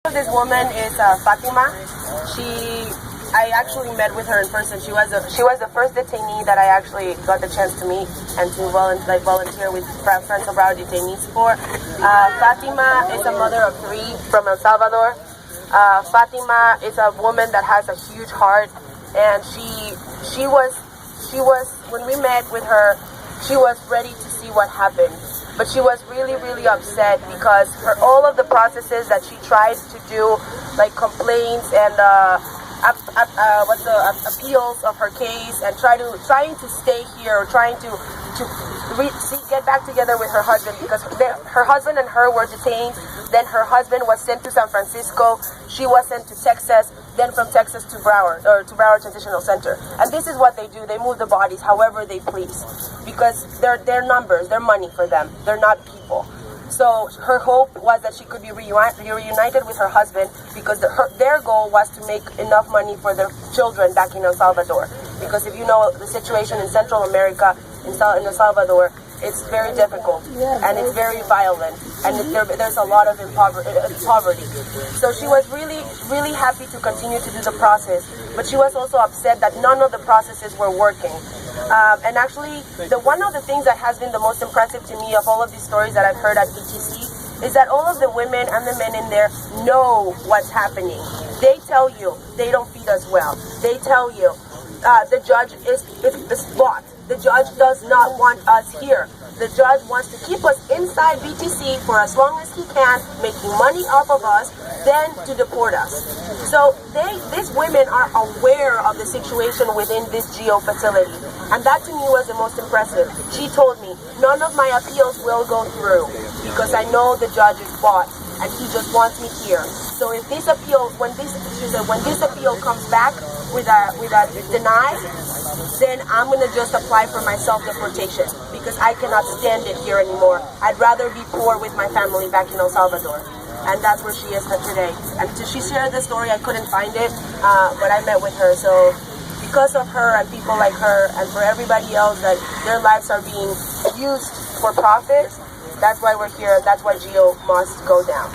This woman is Fatima. I actually met with her in person. She was the first detainee that I actually got the chance to meet and to volunteer with Friends of Broward Detainees for. Fatima is a mother of 3 from El Salvador. Fatima is a woman that has a huge heart, and she was when we met with her, she was ready to see what happened. But she was really, really upset because all of the processes that she tried to do, like complaints and appeals of her case, and trying to stay here, or trying to get back together with her husband, because her husband and her were detained. Then her husband was sent to San Francisco. She was sent to Texas. Then from Texas to Broward Transitional Center. And this is what they do. They move the bodies however they please, because they're numbers. They're money for them. They're not people. So her hope was that she could be reunited with her husband, because their goal was to make enough money for their children back in El Salvador. Because if you know the situation in Central America, in El Salvador, it's very difficult, and it's very violent, and there's a lot of poverty. So she was really, really happy to continue to do the process, but she was also upset that none of the processes were working. And actually, one of the things that has been the most impressive to me of all of these stories that I've heard at BTC is that all of the women and the men in there know what's happening. They tell you they don't feed us well. They tell you the judge is bought. The judge does not want us here. The judge wants to keep us inside BTC for as long as he can, making money off of us, then to deport us. So these women are aware of the situation within this GEO facility. And that to me was the most impressive. She told me, none of my appeals will go through because I know the judge is bought and he just wants me here. So if this appeal, when this appeal comes back with a deny, then I'm going to just apply for my self-deportation because I cannot stand it here anymore. I'd rather be poor with my family back in El Salvador. And that's where she is today. And she shared the story, I couldn't find it, but I met with her. So because of her and people like her, and for everybody else that their lives are being used for profit, that's why we're here. That's why GEO must go down.